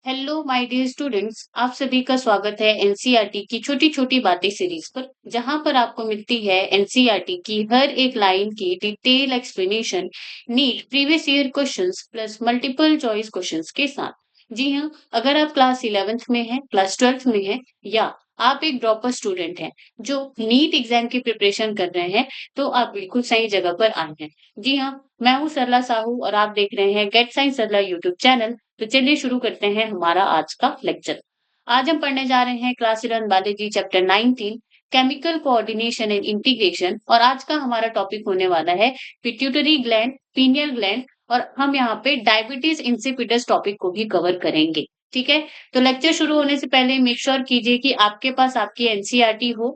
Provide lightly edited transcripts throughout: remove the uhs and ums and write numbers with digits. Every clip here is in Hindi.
हेलो माय डियर स्टूडेंट्स, आप सभी का स्वागत है एनसीईआरटी की छोटी छोटी बातें सीरीज पर, जहां पर आपको मिलती है एनसीईआरटी की हर एक लाइन की detail explanation NEET previous year questions plus multiple choice questions के साथ। जी हाँ, अगर आप क्लास 11th में हैं, क्लास 12th में हैं या आप एक ड्रॉपर स्टूडेंट हैं जो नीट एग्जाम की प्रिपरेशन कर रहे हैं, तो आप बिल्कुल सही जगह पर आए हैं। जी हाँ, मैं हूँ सरला साहू और आप देख रहे हैं gate science Sarla YouTube channel. तो चलिए शुरू करते हैं हमारा आज का लेक्चर। आज हम पढ़ने जा रहे हैं class 11 biology chapter 19 chemical coordination and integration, और आज का हमारा टॉपिक होने वाला है पिट्यूटरी ग्लैंड, पीनियल ग्लैंड, और हम यहाँ पे डायबिटीज इंसिपिडस टॉपिक को भी कवर करेंगे। ठीक है, तो लेक्चर शुरू होने से पहले मेक श्योर कीजिए कि आपके पास आपकी एनसीईआरटी हो,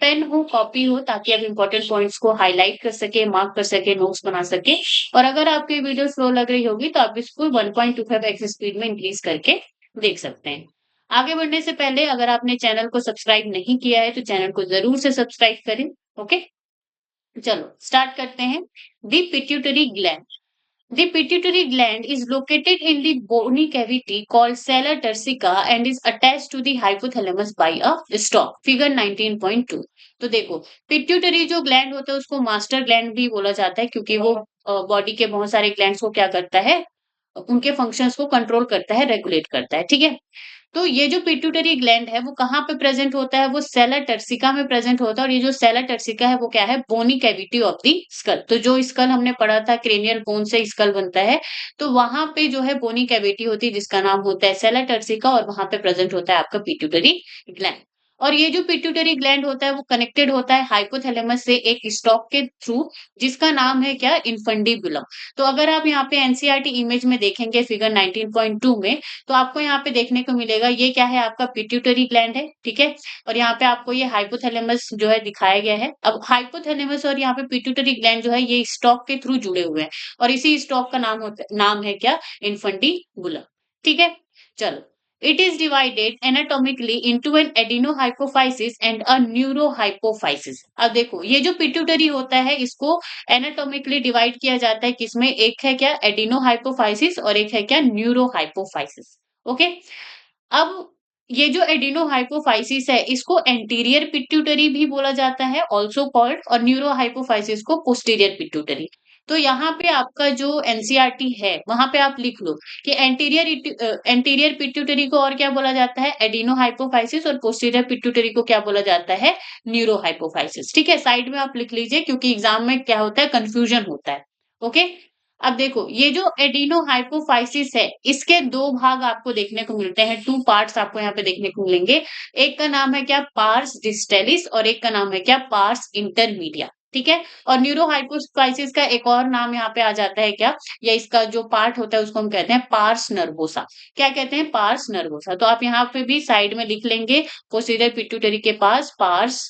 पेन हो, कॉपी हो, ताकि आप इंपॉर्टेंट पॉइंट्स को हाईलाइट कर सके, मार्क कर सके, नोट्स बना सके। और अगर आपकी वीडियो स्लो लग रही होगी तो आप इसको 1.25 एक्स स्पीड में इंक्रीज करके देख सकते हैं। आगे बढ़ने से पहले अगर आपने चैनल को सब्सक्राइब नहीं किया है तो चैनल को जरूर से सब्सक्राइब करें। ओके, चलो स्टार्ट करते हैं। The pituitary gland. The pituitary gland is located in the bony cavity called sella turcica and is attached to the hypothalamus by a stalk. Figure 19.2। तो देखो, पिट्यूटरी जो ग्लैंड होता है उसको मास्टर ग्लैंड भी बोला जाता है, क्योंकि वो बॉडी के बहुत सारे ग्लैंड्स को क्या करता है, उनके फंक्शंस को कंट्रोल करता है, रेगुलेट करता है। ठीक है, तो ये जो पिट्यूटरी ग्लैंड है वो कहाँ पे प्रेजेंट होता है, वो सेला टर्सिका में प्रेजेंट होता है। और ये जो सेला टर्सिका है वो क्या है, बोनी कैविटी ऑफ द स्कल। तो जो स्कल हमने पढ़ा था, क्रेनियल बोन से स्कल बनता है, तो वहां पे जो है बोनी कैविटी होती है जिसका नाम होता है सेला टर्सिका, और वहां पे प्रेजेंट होता है आपका पिट्यूटरी ग्लैंड। और ये जो पिट्यूटरी ग्लैंड होता है वो कनेक्टेड होता है हाइपोथैलेमस से एक स्टॉक के थ्रू, जिसका नाम है क्या, इन्फंडिबुलम। तो अगर आप यहाँ पे एनसीईआरटी इमेज में देखेंगे फिगर 19.2 में, तो आपको यहाँ पे देखने को मिलेगा ये क्या है, आपका पिट्यूटरी ग्लैंड है। ठीक है, और यहाँ पे आपको ये हाइपोथैलेमस जो है दिखाया गया है। अब हाइपोथैलेमस और यहाँ पे पिट्यूटरी ग्लैंड जो है ये स्टॉक के थ्रू जुड़े हुए हैं, और इसी स्टॉक का नाम है क्या, इन्फंडिबुलम। ठीक है, चलो। It is divided anatomically into an adenohypophysis and a neurohypophysis। अब देखो, ये जो पिट्यूटरी होता है इसको एनाटॉमिकली डिवाइड किया जाता है, किसमें, एक है क्या एडिनोहाइपोफाइसिस और एक है क्या न्यूरोहाइपोफाइसिस। ओके, अब ये जो एडिनोहाइपोफाइसिस है इसको एंटीरियर पिट्यूटरी भी बोला जाता है, ऑल्सो कॉल्ड, और न्यूरोहाइपोफाइसिस को पोस्टीरियर पिट्यूटरी। तो यहाँ पे आपका जो एनसीईआरटी है वहां पे आप लिख लो कि एंटीरियर पिट्यूटरी को और क्या बोला जाता है, एडिनोहाइपोफाइसिस, और पोस्टीरियर पिट्यूटरी को क्या बोला जाता है, न्यूरोहाइपोफाइसिस। ठीक है, साइड में आप लिख लीजिए क्योंकि एग्जाम में क्या होता है, कंफ्यूजन होता है। ओके, अब देखो ये जो एडिनोहाइपोफाइसिस है इसके दो भाग आपको देखने को मिलते हैं, टू पार्ट्स आपको यहाँ पे देखने को मिलेंगे। एक का नाम है क्या, पार्स डिस्टेलिस, और एक का नाम है क्या, पार्स इंटरमीडिया। ठीक है, और न्यूरोहाइपोफाइसिस का एक और नाम यहाँ पे आ जाता है क्या, या इसका जो पार्ट होता है उसको हम कहते हैं पार्स नर्वोसा। क्या कहते हैं, पार्स नर्वोसा। तो आप यहाँ पे भी साइड में लिख लेंगे पोस्टीरियर पिट्यूटरी के पास पार्स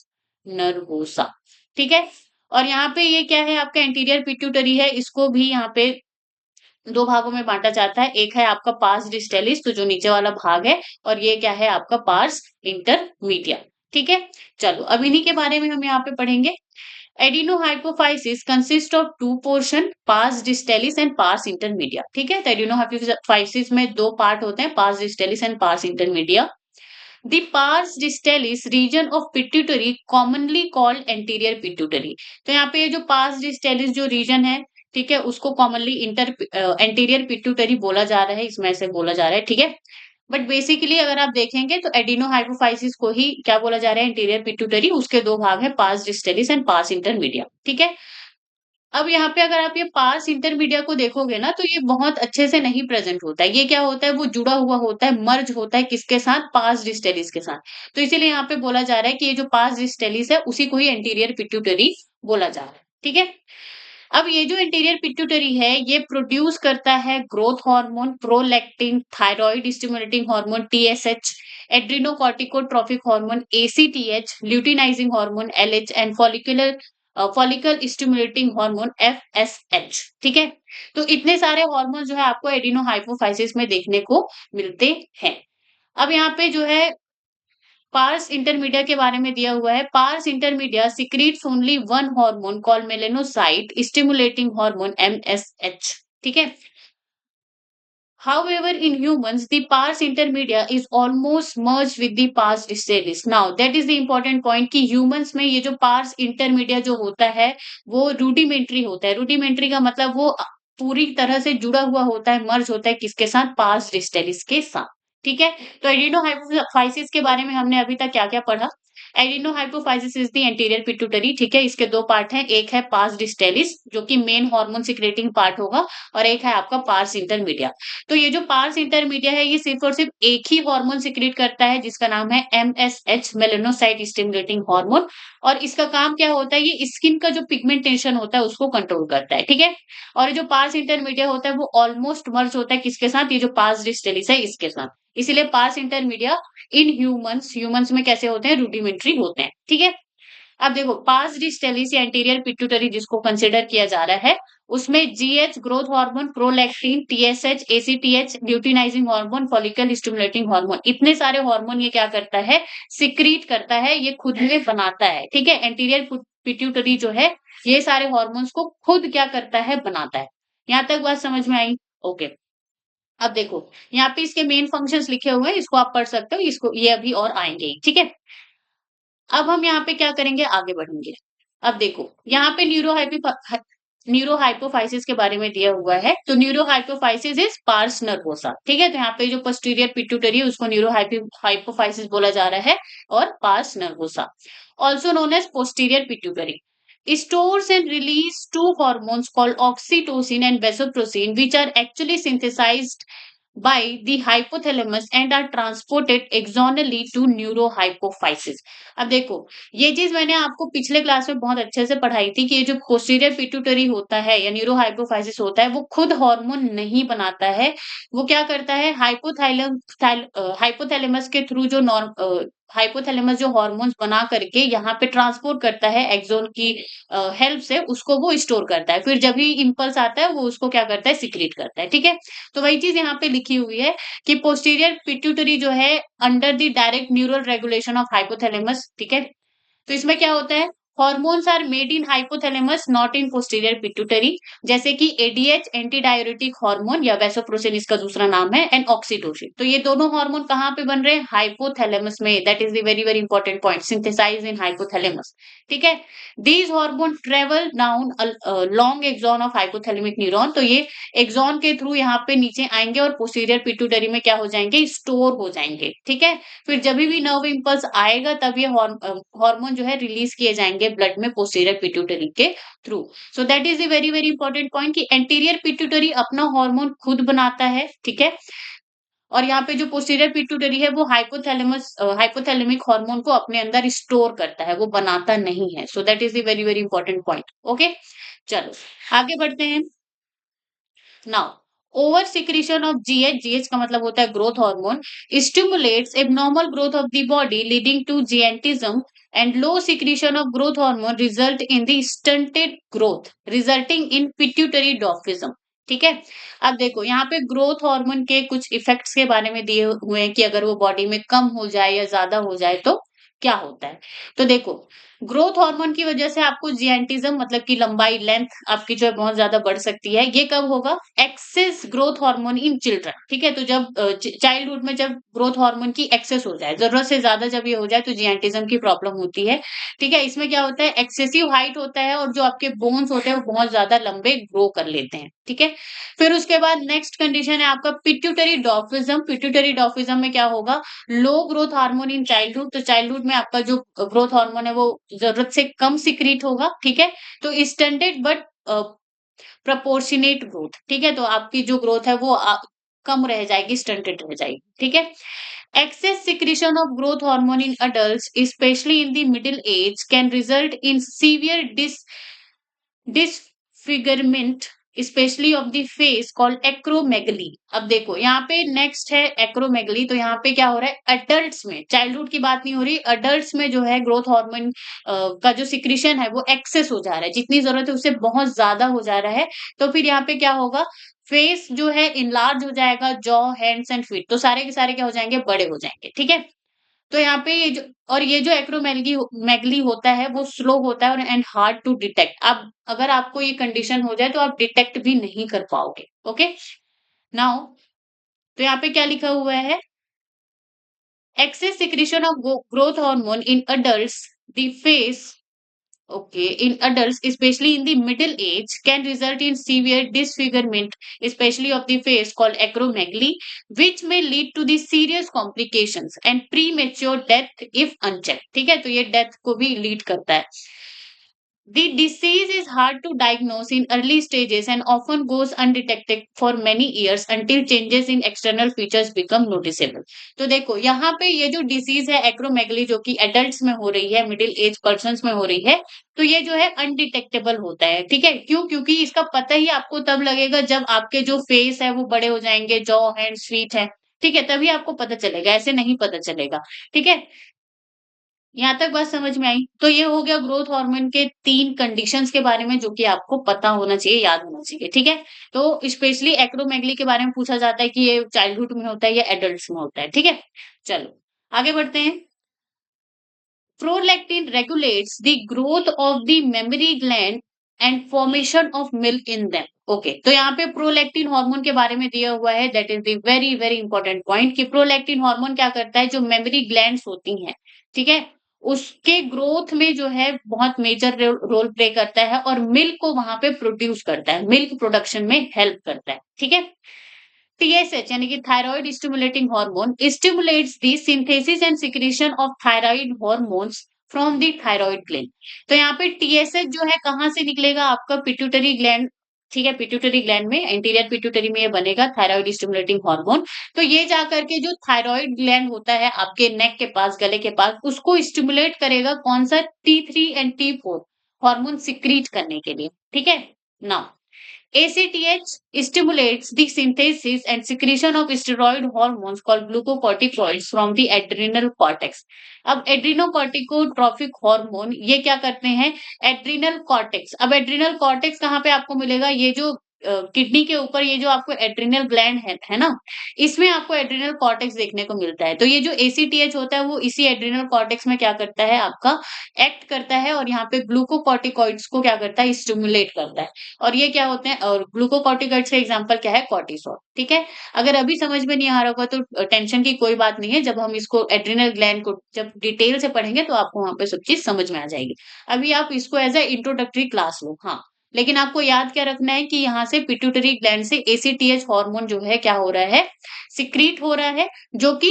नर्वोसा। ठीक है, और यहाँ पे ये क्या है, आपका एंटीरियर पिट्यूटरी है, इसको भी यहाँ पे दो भागों में बांटा जाता है। एक है आपका पार्स डिस्टेलिस, तो जो नीचे वाला भाग है, और ये क्या है आपका पार्स इंटरमीडिया। ठीक है, चलो अब इन्हीं के बारे में हम यहाँ पे पढ़ेंगे। Adenohypophysis consist of two portion, pars distalis and pars intermedia. ठीक है, तो एडिनोहाइपोफाइसिस में दो पार्ट होते हैं, pars distalis and pars intermedia. The pars distalis region of pituitary commonly called anterior pituitary। तो यहाँ पे ये जो pars distalis जो रीजन है, ठीक है, उसको कॉमनली एंटीरियर पिट्यूटरी बोला जा रहा है, इसमें से बोला जा रहा है। ठीक है, बट बेसिकली अगर आप देखेंगे तो एडिनोहाइपोफाइसिस को ही क्या बोला जा रहा है, एंटीरियर पिट्यूटरी। उसके दो भाग है, pars distalis and pars intermedia. ठीक है, अब यहाँ पे अगर आप ये पार्स इंटरमीडिया को देखोगे ना तो ये बहुत अच्छे से नहीं प्रेजेंट होता है। ये क्या होता है, वो जुड़ा हुआ होता है, मर्ज होता है किसके साथ, पार्स डिस्टेलिस के साथ। तो इसीलिए यहाँ पे बोला जा रहा है कि ये जो पार्स डिस्टेलिस है उसी को ही एंटीरियर पिट्यूटरी बोला जा रहा है। ठीक है, अब ये जो एंटीरियर पिट्यूटरी है ये प्रोड्यूस करता है growth hormone, prolactin, thyroid stimulating hormone TSH, adrenocorticotropic hormone ACTH, luteinizing hormone LH, and follicle stimulating hormone FSH. ठीक है, तो इतने सारे हार्मोन जो है आपको एडिनोहाइपोफाइसिस में देखने को मिलते हैं। अब यहाँ पे जो है पार्स इंटरमीडिया के बारे में दिया हुआ है। Parse intermedia secretes only one hormone called melanocyte stimulating hormone MSH. ठीक है, However, in humans, the pars intermedia is almost merged with the pars distalis. Now, that is the important point कि humans में ये जो pars intermedia जो होता है, वो rudimentary होता है. Rudimentary का मतलब वो पूरी तरह से जुड़ा हुआ होता है, merge होता है किसके साथ? Pars distalis के साथ. ठीक है? तो एडिनोहाइपोफाइसिस के बारे में हमने अभी तक क्या-क्या पढ़ा? एडिनोहाइपोफाइसिस इज द एंटीरियर पिट्यूटरी. ठीक है, इसके दो पार्ट हैं. एक है पार्स डिस्टेलिस जो कि मेन हार्मोन सिक्रेटिंग पार्ट होगा, और एक है आपका पार्स इंटरमीडिया. तो ये जो पार्स इंटरमीडिया है, ये सिर्फ और सिर्फ एक ही हार्मोन सिक्रेट करता है जिसका नाम है एमएसएच, मेलानोसाइट स्टिमुलेटिंग हार्मोन. और इसका काम क्या होता है? ये स्किन का जो पिगमेंटेशन होता है उसको कंट्रोल करता है. ठीक है, और ये जो पार्स इंटरमीडिया होता है वो ऑलमोस्ट मर्ज होता है किसके साथ? ये जो पार्स डिस्टेलिस है इसके साथ. इसीलिए पार्स इंटरमीडिया इन ह्यूमंस में कैसे होते हैं? रूडिमेंट्री होते हैं. ठीक है, अब देखो पास डिस्टेलिस या एंटीरियर पिट्यूटरी जिसको कंसिडर किया जा रहा है, उसमें GH growth hormone, prolactin, TSH, ACTH, luteinizing hormone, follicle stimulating hormone, इतने सारे हार्मोन ये क्या करता है? सिक्रीट करता है, ये खुद में बनाता है. ठीक है, एंटीरियर पिट्यूटरी जो है ये सारे हार्मोन्स को खुद क्या करता है? बनाता है. यहाँ तक बात समझ में आई? ओके. अब देखो यहाँ पे इसके मेन फंक्शंस लिखे हुए हैं, इसको आप पढ़ सकते हो, इसको ये अभी और आएंगे. ठीक है, अब हम यहाँ पे क्या करेंगे? आगे बढ़ेंगे. अब देखो यहाँ पे न्यूरोहाइपोफाइसिस के बारे में दिया हुआ है. तो न्यूरोहाइपोफाइसिस इज पार्स नर्वोसा. ठीक है, तो यहाँ पे जो पोस्टीरियर पिट्यूटरी है उसको न्यूरोहाइपोफाइसिस बोला जा रहा है, और pars nervosa also known as posterior pituitary stores and release two hormones called oxytocin and vasopressin, which are actually synthesized by the hypothalamus and are transported axonally to neurohypophysis. अब देखो ये चीज मैंने आपको पिछले क्लास में बहुत अच्छे से पढ़ाई थी कि ये जो पोस्टीरियर पिट्यूटरी होता है या न्यूरोहाइपोफाइसिस होता है वो खुद हार्मोन नहीं बनाता है. वो क्या करता है? हाइपोथैलेमस के थ्रू जो हाइपोथैलेमस जो हार्मोन्स बना करके यहाँ पे ट्रांसपोर्ट करता है एक्सोन की हेल्प से, उसको वो स्टोर करता है. फिर जब भी इम्पल्स आता है वो उसको क्या करता है? सिक्रीट करता है. ठीक है, तो वही चीज यहाँ पे लिखी हुई है कि पोस्टीरियर पिट्यूटरी जो है under the direct neural regulation of hypothalamus. ठीक है, तो इसमें क्या होता है? Hormones are made in hypothalamus not in posterior pituitary, जैसे कि एडीएच एंटी डाययूरेटिक हार्मोन या वैसोप्रेसिन इसका दूसरा नाम है, एंड ऑक्सीटोसिन. तो ये दोनों हार्मोन कहाँ पे बन रहे हैं? हाइपोथैलेमस में. That is the very very important point, synthesize in hypothalamus. ठीक है, these hormone travel down long axon of hypothalamic neuron. तो ये एक्सॉन के थ्रू यहाँ पे नीचे आएंगे और पोस्टीरियर पिट्यूटरी में क्या हो जाएंगे? स्टोर हो जाएंगे. ठीक है, फिर जब भी नर्व इम्पल्स आएगा तब ये हार्मोन जो है रिलीज किए जाएंगे ब्लड में पोस्टीरियर पिट्यूटरी के through. So that is the very very important point कि एंटीरियर पिट्यूटरी अपना हार्मोन खुद बनाता है. ठीक है, और यहाँ पे जो पोस्टीरियर पिट्यूटरी है वो हाइपोथैलेमिक हार्मोन को अपने अंदर स्टोर करता है, वो बनाता नहीं है. So that is the very very important point. Okay, चलो आगे बढ़ते हैं. Now over secretion of GH का मतलब होता है growth hormone, stimulates abnormal growth of the body leading to gigantism, and low secretion of growth hormone result in the stunted growth resulting in pituitary dwarfism. ठीक है, अब देखो यहाँ पे ग्रोथ हार्मोन के कुछ इफेक्ट्स के बारे में दिए हुए हैं कि अगर वो बॉडी में कम हो जाए या ज्यादा हो जाए तो क्या होता है. तो देखो ग्रोथ हार्मोन की वजह से आपको जिएंटिज्म मतलब की लंबाई, लेंथ आपकी जो है बहुत ज्यादा बढ़ सकती है. ये कब होगा? Excess growth hormone in children. ठीक है, तो जब चाइल्डहुड में जब ग्रोथ हार्मोन की एक्सेस हो जाए, जरूरत से ज्यादा जब ये हो जाए तो जिएंटिज्म की प्रॉब्लम होती है. ठीक है, इसमें क्या होता है? एक्सेसिव हाइट होता है और जो आपके बोन्स होते हैं वो बहुत ज्यादा लंबे ग्रो कर लेते हैं. ठीक है, फिर उसके बाद नेक्स्ट कंडीशन है आपका पिट्यूटरी डॉर्फिज्म. पिट्यूटरी डॉर्फिज्म में क्या होगा? लो ग्रोथ हार्मोन इन चाइल्डहुड. तो चाइल्डहुड में आपका जो ग्रोथ हार्मोन है वो जरूरत से कम सिक्रीट होगा. ठीक है, तो स्टैंडर्ड बट प्रपोर्शनेट ग्रोथ. ठीक है, तो आपकी जो ग्रोथ है वो कम रह जाएगी, स्टंटेड रह जाएगी. ठीक है, excess secretion of growth hormone in adults, especially in the middle age, can result in severe disfigurement specially of the face called acromegaly. अब देखो यहाँ पे नेक्स्ट है एक्रोमेगली. तो यहाँ पे क्या हो रहा है? अडल्ट्स में, चाइल्डहुड की बात नहीं हो रही, अडल्ट्स में जो है ग्रोथ हार्मोन का जो सिक्रीशन है वो एक्सेस हो जा रहा है, जितनी जरूरत है उससे बहुत ज्यादा हो जा रहा है. तो फिर यहाँ पे क्या होगा? फेस जो है इनलार्ज हो जाएगा, जॉ, हैंड्स एंड फीट, तो सारे के सारे क्या हो जाएंगे? बड़े हो जाएंगे. ठीक है, तो यहाँ पे ये जो एक्रोमेगली मैगली होता है वो स्लो होता है और एंड हार्ड टू डिटेक्ट. अब अगर आपको ये कंडीशन हो जाए तो आप डिटेक्ट भी नहीं कर पाओगे. ओके, नाउ तो यहाँ पे क्या लिखा हुआ है? Excess secretion of growth hormone in adults, the face, okay, in adults, especially in the middle age, can result in severe disfigurement, especially of the face called acromegaly, which may lead to the serious complications and premature death if unchecked. ठीक है, तो ये डेथ को भी लीड करता है. The disease is hard to diagnose in early stages and often goes undetected for many years until changes in external features become noticeable. तो देखो यहाँ पे ये जो डिसीज है एक्रोमेगली जो कि एडल्ट्स में हो रही है, मिडिल एज पर्सन्स में हो रही है, तो ये जो है अनडिटेक्टेबल होता है. ठीक है, क्यों? क्योंकि इसका पता ही आपको तब लगेगा जब आपके जो फेस है वो बड़े हो जाएंगे, जॉ हैंड फीट है, ठीक है, तभी आपको पता चलेगा, ऐसे नहीं पता चलेगा. ठीक है, यहाँ तक बात समझ में आई? तो ये हो गया ग्रोथ हार्मोन के 3 कंडीशंस के बारे में जो कि आपको पता होना चाहिए, याद होना चाहिए, ठीक है? तो स्पेशली एक्रोमेगली के बारे में पूछा जाता है कि ये चाइल्डहुड में होता है या एडल्ट्स में होता है, ठीक है? चलो, आगे बढ़ते हैं. Prolactin regulates the growth of the memory gland and formation of milk in them. Okay, तो यहाँ पे प्रोलैक्टिन हार्मोन के बारे में दिया हुआ है. That is the very very important point कि प्रोलैक्टिन हार्मोन क्या करता है, जो मेमोरी ग्लैंड्स होती हैं, ठीक है, उसके ग्रोथ में जो है बहुत मेजर रोल प्ले करता है और मिल्क को वहां पे प्रोड्यूस करता है, मिल्क प्रोडक्शन में हेल्प करता है. ठीक है, TSH यानी कि thyroid stimulating hormone stimulates the synthesis and secretion of thyroid hormones from the thyroid gland. तो यहाँ पे TSH जो है कहाँ से निकलेगा? आपका पिट्यूटरी ग्लैंड. ठीक है, पिट्यूटरी ग्लैंड में, एंटीरियर पिट्यूटरी में ये बनेगा थायराइड स्टिमुलेटिंग हार्मोन. तो ये जाकर के जो थायराइड ग्लैंड होता है आपके नेक के पास, गले के पास, उसको स्टिमुलेट करेगा. कौन सा? T3 and T4 hormone secrete करने के लिए. ठीक है, now ACTH stimulates the synthesis and secretion of steroid hormones called glucocorticoids from the adrenal cortex. अब एड्रीनोकॉर्टिकोट्रॉफिक हार्मोन ये क्या करते हैं? Adrenal cortex. अब एड्रिनल कॉर्टेक्स कहाँ पे आपको मिलेगा? ये जो किडनी के ऊपर ये जो आपको एड्रिनल ग्लैंड है ना, इसमें आपको एड्रिनल कॉर्टेक्स देखने को मिलता है. तो ये जो ACTH होता है वो इसी एड्रिनल कॉर्टेक्स में क्या करता है? आपका एक्ट करता है और यहाँ पे ग्लूकोकॉर्टिकॉइड्स को क्या करता है? स्टिमुलेट करता है. और ये क्या होते हैं? और ग्लूकोकॉर्टिकॉइड्स का एग्जांपल क्या है? कॉर्टिसोल. ठीक है, अगर अभी समझ में नहीं आ रहा होगा तो टेंशन की कोई बात नहीं है. जब हम इसको एड्रिनल ग्लैंड को जब डिटेल से पढ़ेंगे तो आपको वहां पे सब चीज समझ में आ जाएगी. अभी आप इसको एज ए इंट्रोडक्टरी क्लास लो. हाँ, लेकिन आपको याद क्या रखना है कि यहाँ से पिट्यूटरी ग्लैंड से ACTH हार्मोन जो है क्या हो रहा है? सिक्रीट हो रहा है, जो कि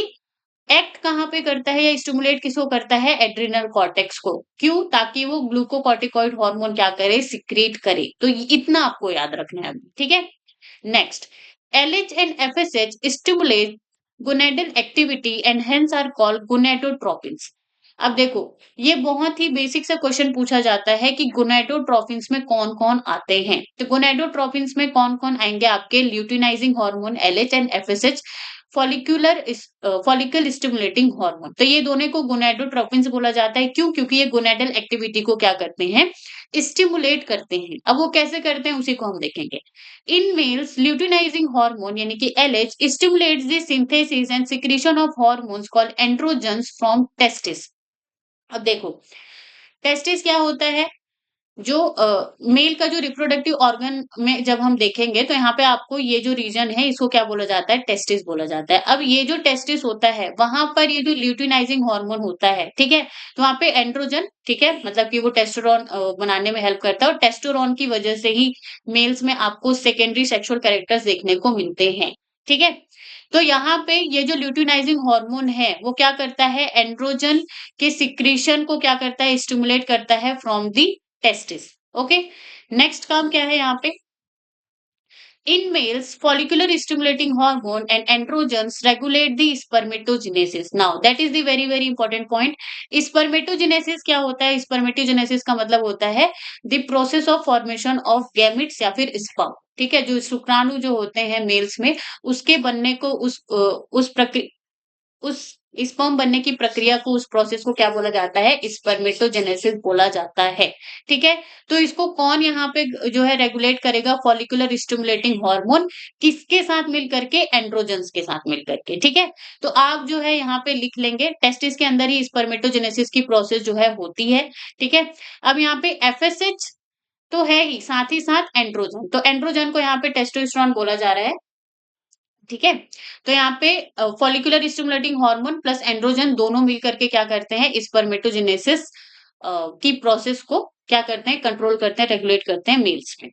एक्ट कहाँ पे करता है या स्टिमुलेट किसको करता है? एड्रिनल कॉर्टेक्स को. क्यों? ताकि वो ग्लूकोकॉर्टिकॉइड हार्मोन क्या करे? सिक्रीट करे. तो इतना आपको याद रखना है अभी. ठीक है, next. LH and FSH stimulate gonadal activity and hence are called gonadotropins. अब देखो, ये बहुत ही बेसिक सा क्वेश्चन पूछा जाता है कि गोनेडोट्रोपिन्स में कौन कौन आते हैं. तो गोनेडोट्रोपिन्स में कौन कौन आएंगे? आपके luteinizing hormone LH and FSH, follicle stimulating hormone. तो ये दोनों को गोनेडोट्रोपिन्स बोला जाता है. क्यों? क्योंकि ये गोनेडल एक्टिविटी को क्या करते हैं? स्टिमुलेट करते हैं. अब वो कैसे करते हैं उसी को हम देखेंगे. इन मेल्स ल्यूटिनाइजिंग हार्मोन यानी कि LH stimulates the synthesis and secretion of hormones called androgens from testis. अब देखो, टेस्टिस क्या होता है? जो मेल का जो रिप्रोडक्टिव ऑर्गन में जब हम देखेंगे तो यहाँ पे आपको ये जो रीजन है इसको क्या बोला जाता है? टेस्टिस बोला जाता है. अब ये जो टेस्टिस होता है वहां पर ये जो ल्यूटिनाइजिंग हार्मोन होता है, ठीक है, तो वहां पे एंड्रोजन, ठीक है, मतलब कि वो टेस्टोरॉन बनाने में हेल्प करता है और टेस्टोरॉन की वजह से ही मेल्स में आपको सेकेंडरी सेक्सुअल कैरेक्टर्स देखने को मिलते हैं. ठीक है, तो यहाँ पे ये जो ल्यूटिनाइजिंग हार्मोन है वो क्या करता है? एंड्रोजन के सिक्रीशन को क्या करता है? स्टिमुलेट करता है from the testis. Okay, next काम क्या है यहाँ पे? In males, follicular stimulating hormone and androgens regulate the spermatogenesis. Now, that is the very very important point. Spermatogenesis क्या होता है? Spermatogenesis का मतलब होता है the process of formation of gametes या फिर sperm. ठीक है, जो शुक्राणु जो होते हैं मेल्स में उसके बनने को उस स्पर्म बनने की प्रक्रिया को, उस प्रोसेस को क्या बोला जाता है? स्पर्मेटोजेनेसिस बोला जाता है. ठीक है, तो इसको कौन यहाँ पे जो है रेगुलेट करेगा? Follicular stimulating hormone. किसके साथ मिल करके? एंड्रोजन्स के साथ मिल करके. ठीक है, तो आप जो है यहाँ पे लिख लेंगे टेस्टिस के अंदर ही स्पर्मेटोजेनेसिस की प्रोसेस जो है होती है. ठीक है, अब यहाँ पे FSH तो है ही साथ एंड्रोजन. तो एंड्रोजन को यहाँ पे टेस्टोस्टेरोन बोला जा रहा है. ठीक है? तो यहाँ पे follicular stimulating hormone plus androgen दोनों मिल करके क्या करते हैं, स्पर्मेटोजेनेसिस की प्रोसेस को क्या करते हैं, कंट्रोल करते हैं, रेगुलेट करते हैं मेल्स में।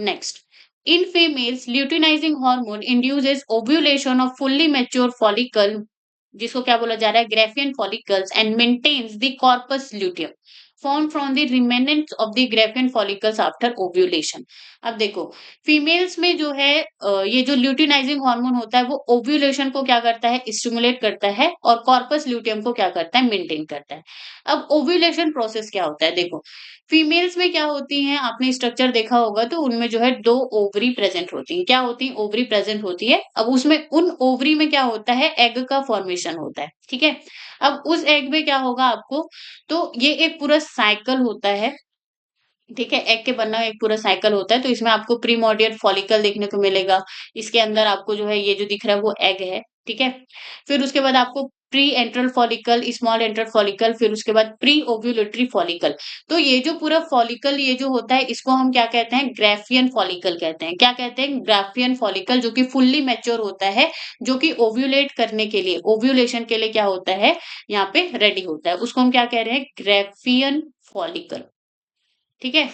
Next, in females luteinizing hormone induces ovulation of fully mature follicle, जिसको क्या बोला जा रहा है, Graafian follicles, and maintains the corpus luteum formed from the remnants of the Graafian follicles after ovulation। अब देखो, फीमेल्स में जो है ये जो ल्यूटिनाइजिंग हार्मोन होता है वो ओव्यूलेशन को क्या करता है, स्टिमुलेट करता है, और कॉर्पस ल्यूटियम को क्या करता है, मेंटेन करता है। अब ओव्यूलेशन प्रोसेस क्या होता है, देखो फीमेल्स में क्या होती हैं, आपने स्ट्रक्चर देखा होगा तो उनमें जो है 2 ओवरी प्रेजेंट होती हैं। क्या होती हैं? ओवरी प्रेजेंट होती है। अब उसमें उन ओवरी में क्या होता है, एग का फॉर्मेशन होता है, ठीक है? अब उस एग में क्या होगा आपको, तो ये एक पूरा साइकिल होता है, ठीक है? एग के बनना एक पूरा साइकिल होता है, तो इसमें आपको प्रीमोर्डियल फॉलिकल देखने को मिलेगा। इसके अंदर आपको जो है ये जो दिख रहा है वो एग है, ठीक है? फिर उसके बाद आपको pre enteral follicle, small enteral follicle, फिर उसके बाद प्री ओव्यूलेटरी फॉलिकल। तो ये जो पूरा फॉलिकल ये जो होता है इसको हम क्या कहते हैं, ग्राफियन फॉलिकल कहते हैं। क्या कहते हैं? ग्राफियन फॉलिकल, जो कि फुल्ली मैच्योर होता है, जो कि ओव्यूलेट करने के लिए, ओव्यूलेशन के लिए क्या होता है, यहाँ पे रेडी होता है। उसको हम क्या कह रहे हैं, ग्राफियन फॉलिकल, ठीक है?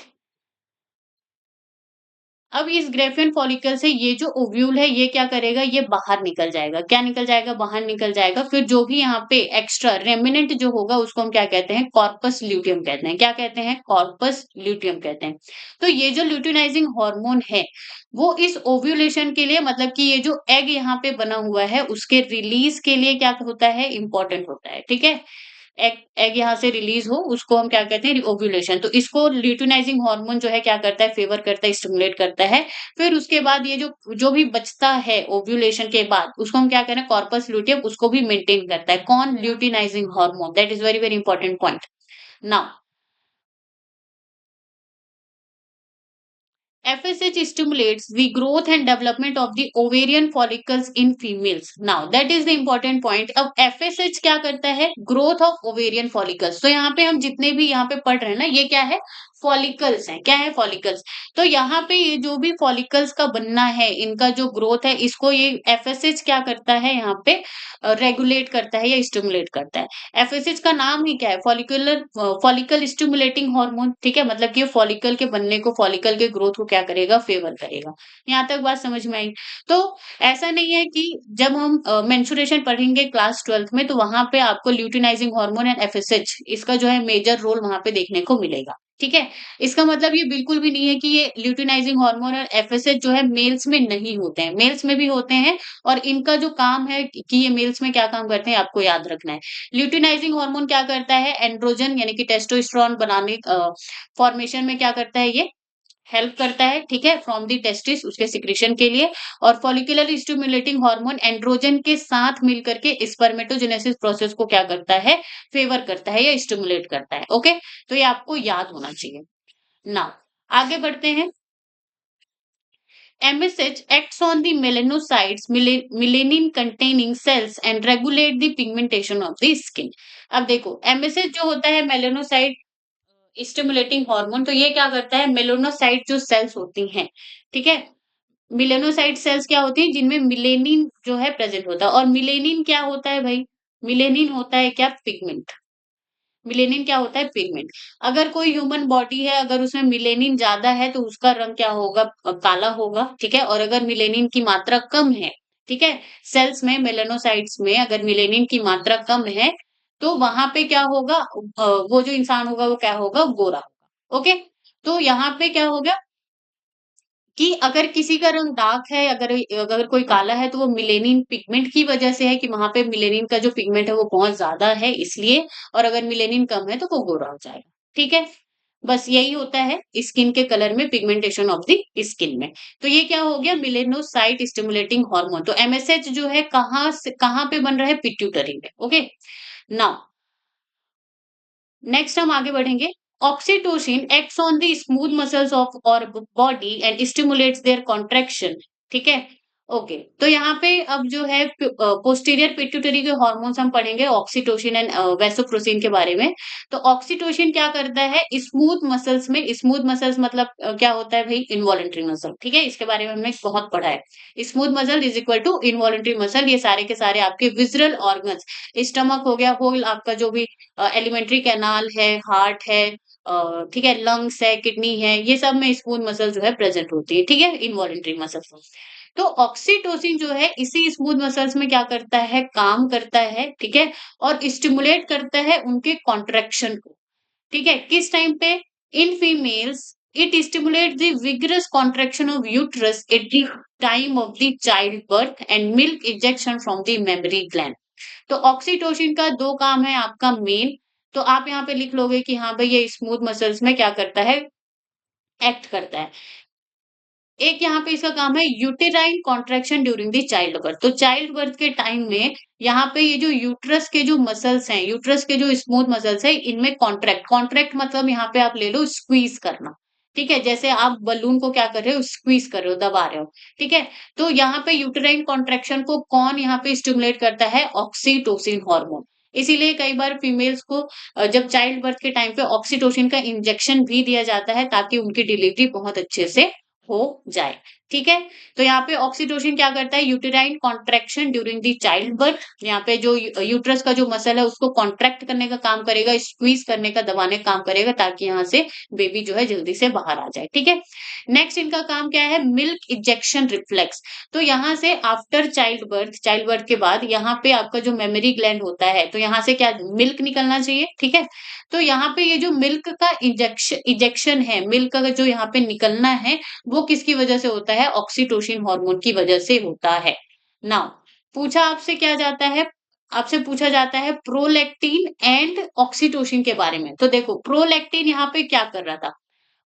अब इस ग्रेफियन फॉलिकल से ये जो ओव्यूल है ये क्या करेगा, ये बाहर निकल जाएगा। क्या निकल जाएगा? बाहर निकल जाएगा। फिर जो भी यहाँ पे एक्स्ट्रा रेमिनेंट जो होगा उसको हम क्या कहते हैं, कॉर्पस ल्यूटियम कहते हैं। क्या कहते हैं? कॉर्पस ल्यूटियम कहते हैं। तो ये जो ल्यूटिनाइजिंग हार्मोन है वो इस ओव्यूलेशन के लिए, मतलब कि ये जो एग यहाँ पे बना हुआ है उसके रिलीज के लिए क्या होता है, इंपॉर्टेंट होता है, ठीक है? एग एग यहाँ से रिलीज हो उसको हम क्या कहते हैं, ओव्यूलेशन। तो इसको ल्यूटिनाइजिंग हार्मोन जो है क्या करता है, फेवर करता है, स्टिमुलेट करता है। फिर उसके बाद ये जो जो भी बचता है ओव्यूलेशन के बाद उसको हम क्या कह रहे हैं, कॉर्पस ल्यूटियम, उसको भी मेंटेन करता है। कौन? Luteinizing hormone. That is very very important point. Now FSH stimulates the growth and development of the ovarian follicles in females. Now that is the important point. अब FSH क्या करता है, growth of ovarian follicles। तो यहाँ पे हम जितने भी यहाँ पे पढ़ रहे हैं ना, ये क्या है, फॉलिकल्स हैं। क्या है? फॉलिकल्स। तो यहाँ पे ये जो भी फॉलिकल्स का बनना है, इनका जो ग्रोथ है, इसको ये FSH क्या करता है, यहाँ पे रेगुलेट करता है या स्टिमुलेट करता है। एफएसएच का नाम ही क्या है, फॉलिकल स्टिमुलेटिंग हार्मोन, ठीक है? मतलब कि फॉलिकल के बनने को, फॉलिकल के ग्रोथ को क्या करेगा, फेवर करेगा। यहाँ तक बात समझ में आई? तो ऐसा नहीं है कि जब हम मेंस्ट्रुएशन पढ़ेंगे क्लास 12th में तो वहां पे आपको ल्यूटिनाइजिंग हार्मोन एंड एफएसएच इसका जो है मेजर रोल वहां पे देखने को मिलेगा, ठीक है? इसका मतलब ये बिल्कुल भी नहीं है कि ये ल्यूटिनाइजिंग हार्मोन और एफएसएच जो है मेल्स में नहीं होते हैं, मेल्स में भी होते हैं। और इनका जो काम है कि ये मेल्स में क्या काम करते हैं आपको याद रखना है। ल्यूटिनाइजिंग हार्मोन क्या करता है, एंड्रोजन यानी कि टेस्टोस्टेरोन बनाने फॉर्मेशन में क्या करता है, ये हेल्प करता है, ठीक है, फ्रॉम द टेस्टिस उसके सिक्रीशन के लिए। और फॉलिकुलर स्टिमुलेटिंग हार्मोन एंड्रोजन के साथ मिलकर के स्पर्मेटोजेनेसिस प्रोसेस को क्या करता है, फेवर करता है या स्टिमुलेट करता है। ओके, तो ये आपको याद होना चाहिए। नाउ आगे बढ़ते हैं। MSH acts on the melanocytes, melanin containing cells and regulate the pigmentation of the skin। अब देखो MSH जो होता है मेलेनोसाइट स्टिमुलेटिंग हार्मोन, तो ये क्या करता है, मेलेनोसाइट जो सेल्स होती हैं, ठीक है, मेलेनोसाइट सेल्स क्या होती हैं, जिनमें मिलेनिन जो है प्रेजेंट होता है। और मिलेनिन क्या होता है भाई, मिलेनिन होता है क्या, पिगमेंट। मिलेनिन क्या होता है, पिगमेंट। अगर कोई ह्यूमन बॉडी है, अगर उसमें मिलेनिन ज्यादा है तो उसका रंग क्या होगा, काला होगा, ठीक है। और अगर मिलेनिन की मात्रा कम है, ठीक है, सेल्स में, मेलेनोसाइट्स में अगर मिलेनिन की मात्रा कम है तो वहां पे क्या होगा, वो जो इंसान होगा वो क्या होगा, गोरा होगा। ओके, तो यहाँ पे क्या होगा कि अगर किसी का रंग डार्क है, अगर अगर कोई काला है तो वो मिलेनिन पिगमेंट की वजह से है कि वहां पे मिलेनिन का जो पिगमेंट है वो बहुत ज्यादा है इसलिए। और अगर मिलेनिन कम है तो वो गोरा हो जाएगा, ठीक है। बस यही होता है स्किन के कलर में, पिगमेंटेशन ऑफ द स्किन में। तो ये क्या हो गया, मिलेनोसाइट स्टिमुलेटिंग हार्मोन। तो एमएसएच जो है कहाँ से कहाँ पे बन रहा है, पिट्यूटरी में। ओके, नाउ नेक्स्ट हम आगे बढ़ेंगे। Oxytocin acts on the smooth muscles of our body and stimulates their contraction, ठीक है। ओके, तो यहाँ पे अब जो है पोस्टीरियर पिट्यूटरी के हॉर्मोन्स हम पढ़ेंगे ऑक्सीटोसिन एंड वैसोप्रोसिन के बारे में। तो ऑक्सीटोसिन क्या करता है स्मूथ मसल्स में, स्मूथ मसल्स मतलब क्या होता है भाई इनवॉलंटरी मसल, ठीक है? इसके बारे में हमने बहुत पढ़ा है। Smooth muscle is equal to involuntary muscle, ये सारे के सारे आपके विसरल ऑर्गन्स, स्टमक हो गया, होल आपका जो भी एलिमेंट्री कैनाल है, हार्ट है, ठीक है, लंग्स है, किडनी है, ये सब में स्मूथ मसल जो है प्रेजेंट होती है, ठीक है, इनवॉलंटरी मसल्स। तो ऑक्सीटोसिन जो है इसी स्मूथ मसल्स में क्या करता है काम करता है, ठीक है, और स्टिमुलेट करता है उनके कॉन्ट्रैक्शन को, ठीक है, किस टाइम पे? In females it stimulate the vigorous contraction of uterus at the time of the child birth and milk ejection from the mammary gland. तो ऑक्सीटोसिन का दो काम है आपका मेन, तो आप यहाँ पे लिख लोगे कि हाँ भाई ये स्मूथ मसल्स में क्या करता है, एक्ट करता है। एक यहाँ पे इसका काम है uterine contraction during the child birth. तो चाइल्ड बर्थ के टाइम में यहाँ पे ये जो यूट्रस के जो मसल्स हैं, यूट्रस के जो स्मूथ मसल्स हैं, इनमें कॉन्ट्रैक्ट, कॉन्ट्रैक्ट मतलब यहाँ पे आप ले लो स्क्वीज करना, ठीक है, जैसे आप बलून को क्या कर रहे हो, स्क्वीज कर रहे हो, दबा रहे हो, ठीक है। तो यहाँ पे यूटेराइन कॉन्ट्रैक्शन को कौन यहाँ पे स्टिमुलेट करता है, ऑक्सीटोसिन हार्मोन। इसीलिए कई बार फीमेल्स को जब चाइल्ड बर्थ के टाइम पे ऑक्सीटोसिन का इंजेक्शन भी दिया जाता है ताकि उनकी डिलीवरी बहुत अच्छे से हो जाए, ठीक है। तो यहाँ पे ऑक्सीटोसिन क्या करता है, uterine contraction during the child birth, यहाँ पे जो यूट्रस का जो मसल है उसको कॉन्ट्रैक्ट करने का काम करेगा, स्क्वीज करने का, दबाने का काम करेगा ताकि यहाँ से बेबी जो है जल्दी से बाहर आ जाए, ठीक है। नेक्स्ट इनका काम क्या है, मिल्क इजेक्शन रिफ्लेक्स। तो यहाँ से after child birth, child birth के बाद यहाँ पे आपका जो मेमोरी ग्लैंड होता है, तो यहाँ से क्या मिल्क निकलना चाहिए, ठीक है। तो यहाँ पे ये जो मिल्क का इजेक्शन है, मिल्क का जो यहाँ पे निकलना है, वो किसकी वजह से होता है, ऑक्सीटोसिन हार्मोन की वजह से होता है। नाउ पूछा आपसे क्या जाता है, आपसे पूछा जाता है प्रोलैक्टिन एंड ऑक्सीटोसिन के बारे में। तो देखो प्रोलैक्टिन यहाँ पे क्या कर रहा था,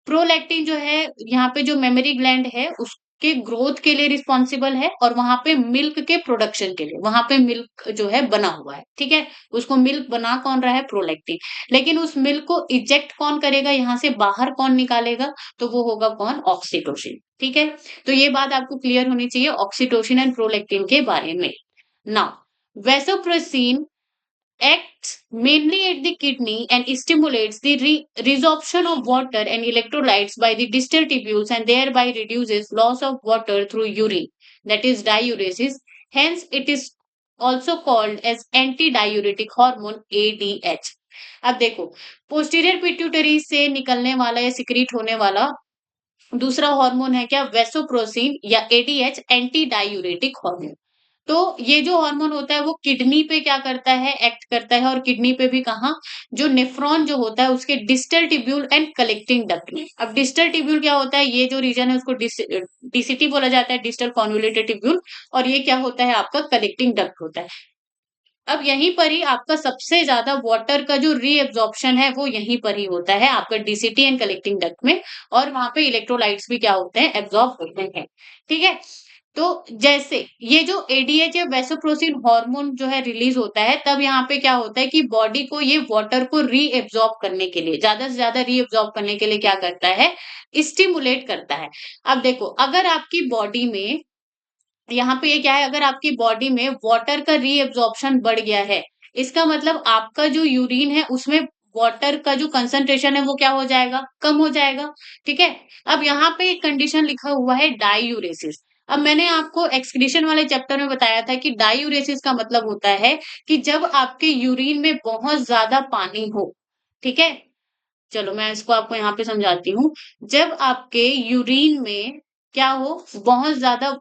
प्रोलैक्टिन जो है यहाँ पे जो मेमोरी ग्लैंड है उसके ग्रोथ के लिए रिस्पॉन्सिबल है और वहां पे मिल्क के प्रोडक्शन के लिए, वहां पे मिल्क जो है बना हुआ है, ठीक है। उसको मिल्क बना कौन रहा है, प्रोलैक्टिन। लेकिन उस मिल्क को इजेक्ट कौन करेगा, यहाँ से बाहर कौन निकालेगा, तो वो होगा कौन, ऑक्सीटोसिन, ठीक है। तो ये बात आपको क्लियर होनी चाहिए ऑक्सीटोसिन एंड प्रोलैक्टिन के बारे में। Now vasopressin acts mainly at the kidney and stimulates the resorption of water and electrolytes by the distal tubules and thereby reduces loss of water through urine, that is diuresis. Hence it is also called as antidiuretic hormone ADH. अब देखो पोस्टीरियर पिट्यूटरी से निकलने वाला या सिक्रीट होने वाला दूसरा हार्मोन है क्या, वेसोप्रोसिन या एडीएच, एंटी डायूरेटिक हार्मोन। तो ये जो हार्मोन होता है वो किडनी पे क्या करता है, एक्ट करता है, और किडनी पे भी कहाँ, जो नेफ्रॉन जो होता है उसके distal tubule and collecting duct में। अब डिस्टल टिब्यूल क्या होता है, ये जो रीजन है उसको डीसीटी बोला जाता है, डिस्टल कॉन्वोल्यूटेड टिब्यूल, और ये क्या होता है आपका कलेक्टिंग डक्ट होता है। अब यहीं पर ही आपका सबसे ज्यादा वाटर का जो रीएब्जॉर्प्शन है वो यहीं पर ही होता है आपका डीसीटी एंड कलेक्टिंग डक्ट में, और वहां पे इलेक्ट्रोलाइट्स भी क्या होते हैं, एब्जॉर्ब होते हैं, ठीक है। तो जैसे ये जो एडीएच या वैसोप्रोसिन हार्मोन जो है रिलीज होता है, तब यहाँ पे क्या होता है कि बॉडी को ये वाटर को रीएब्जॉर्ब करने के लिए, ज्यादा से ज्यादा रीएब्जॉर्ब करने के लिए क्या करता है, स्टिमुलेट करता है। अब देखो अगर आपकी बॉडी में, यहाँ पे ये क्या है, अगर आपकी बॉडी में वाटर का रीएब्जॉर्प्शन बढ़ गया है, इसका मतलब आपका जो यूरिन है उसमें वाटर का जो कंसंट्रेशन है वो क्या हो जाएगा, कम हो जाएगा, ठीक है। अब यहाँ पे एक कंडीशन लिखा हुआ है डायूरेसिस। अब मैंने आपको एक्सक्रीशन वाले चैप्टर में बताया था कि डायूरेसिस का मतलब होता है कि जब आपके यूरिन में बहुत ज्यादा पानी हो, ठीक है। चलो मैं इसको आपको यहाँ पे समझाती हूँ। जब आपके यूरिन में क्या हो, बहुत ज्यादा,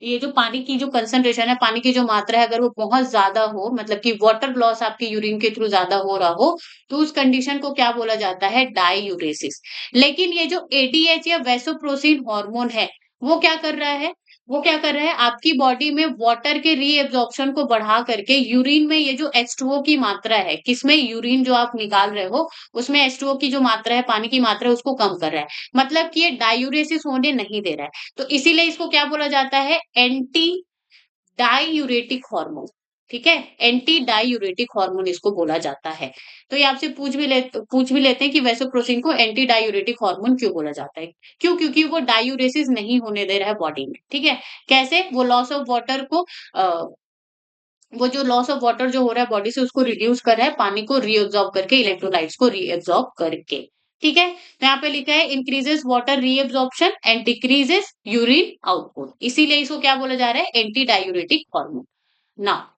ये जो पानी की जो कंसंट्रेशन है, पानी की जो मात्रा है, अगर वो बहुत ज्यादा हो, मतलब कि वाटर लॉस आपके यूरिन के थ्रू ज्यादा हो रहा हो, तो उस कंडीशन को क्या बोला जाता है, डायूरेसिस। लेकिन ये जो एडीएच या वैसोप्रोसिन हार्मोन है, वो क्या कर रहा है, वो क्या कर रहा है, आपकी बॉडी में वाटर के रीएब्जॉर्प्शन को बढ़ा करके यूरिन में ये जो H2O की मात्रा है, किसमें, यूरिन जो आप निकाल रहे हो उसमें H2O की जो मात्रा है, पानी की मात्रा है, उसको कम कर रहा है। मतलब कि ये डायूरेसिस होने नहीं दे रहा है। तो इसीलिए इसको क्या बोला जाता है, एंटी डायूरेटिक हार्मोन। ठीक है? एंटी डाययूरेटिक हार्मोन इसको बोला जाता है। तो ये आपसे पूछ भी लेते हैं कि वैसोप्रेसिन को एंटी डाययूरेटिक हार्मोन क्यों बोला जाता है? क्यों? क्योंकि वो डाययूरेसिस नहीं होने दे रहा है बॉडी में, ठीक है? कैसे? वो लॉस ऑफ वाटर को वो जो लॉस ऑफ वाटर जो हो रहा है बॉडी से उसको रिड्यूस कर रहा है, पानी को रीअब्सॉर्ब करके, इलेक्ट्रोलाइट्स को रीअब्सॉर्ब करके। ठीक है? तो यहाँ पे लिखा है increases water reabsorption and decreases urine output. इसीलिए इसको क्या बोला जा रहा है? Anti diuretic hormone. Now